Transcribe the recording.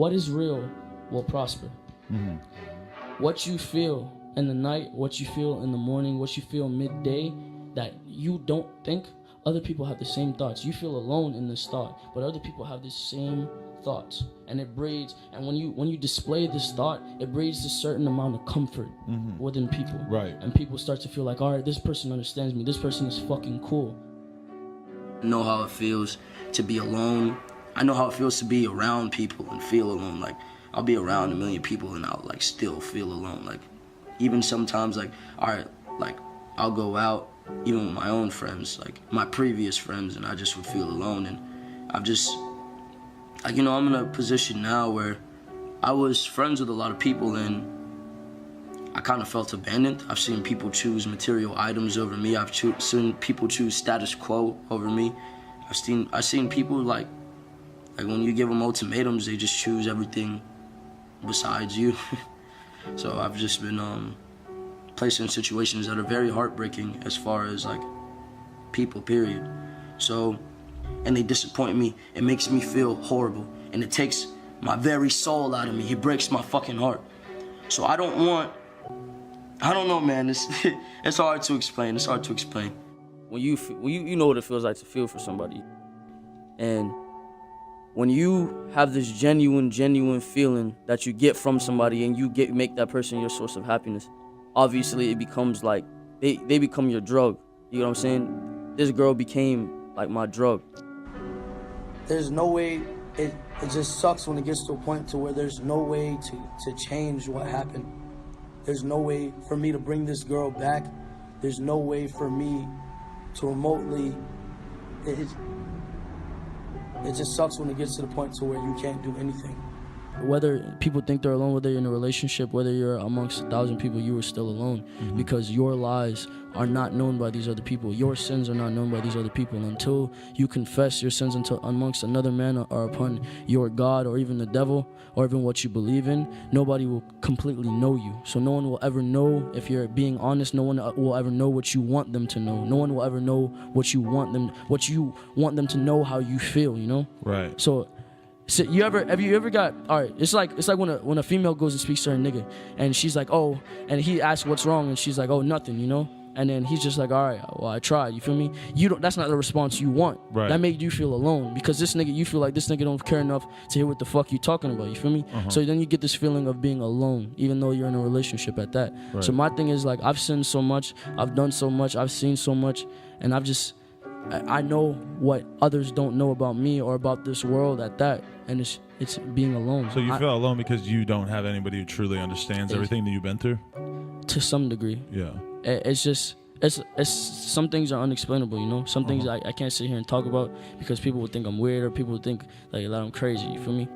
what is real will prosper. Mm-hmm. What you feel in the night, what you feel in the morning, what you feel midday, that you don't think, other people have the same thoughts. You feel alone in this thought, but other people have the same thoughts, and it breeds. And when you display this thought, it breeds a certain amount of comfort within people. Right. And people start to feel like, all right, this person understands me. This person is fucking cool. I know how it feels to be alone. I know how it feels to be around people and feel alone. Like, I'll be around a million people and I'll like still feel alone. Like, even sometimes, like, all right, like I'll go out even with my own friends, like my previous friends, and I just would feel alone. And I've just, like, you know, I'm in a position now where I was friends with a lot of people and I kind of felt abandoned. I've seen people choose material items over me. I've seen people choose status quo over me. I've seen people like when you give them ultimatums, they just choose everything besides you. So I've just been placed in situations that are very heartbreaking as far as like people, period. So, and they disappoint me. It makes me feel horrible, and it takes my very soul out of me. It breaks my fucking heart. So I don't know, man. It's hard to explain. It's hard to explain. When you know what it feels like to feel for somebody, and when you have this genuine feeling that you get from somebody, and you make that person your source of happiness, obviously it becomes like they become your drug. You know what I'm saying? This girl became like my drug. There's no way. It just sucks when it gets to a point to where there's no way to change what happened. There's no way for me to bring this girl back. There's no way for me to remotely. It just sucks when it gets to the point to where you can't do anything. Whether people think they're alone, whether you're in a relationship, whether you're amongst 1,000 people, you are still alone, because your lies are not known by these other people. Your sins are not known by these other people. Until you confess your sins amongst another man or upon your God or even the devil or even what you believe in, nobody will completely know you. So no one will ever know if you're being honest. No one will ever know what you want them to know. No one will ever know what you want them to know, how you feel, you know? Right. So have you ever got, all right, it's like when a female goes and speaks to her nigga and she's like, oh, and he asks what's wrong and she's like, oh, nothing, you know? And then he's just like, all right, well, I tried, you feel me? That's not the response you want. Right. That made you feel alone, because this nigga, you feel like this nigga don't care enough to hear what the fuck you talking about, you feel me? So then you get this feeling of being alone, even though you're in a relationship at that. Right. So my thing is, like, I've sinned so much, I've done so much, I've seen so much, and I know what others don't know about me or about this world at that, and it's being alone. So you feel alone because you don't have anybody who truly understands everything that you've been through? To some degree. Yeah. It's just, it's some things are unexplainable, you know? Some things I can't sit here and talk about because people would think I'm weird, or people would think like that I'm crazy, you feel me?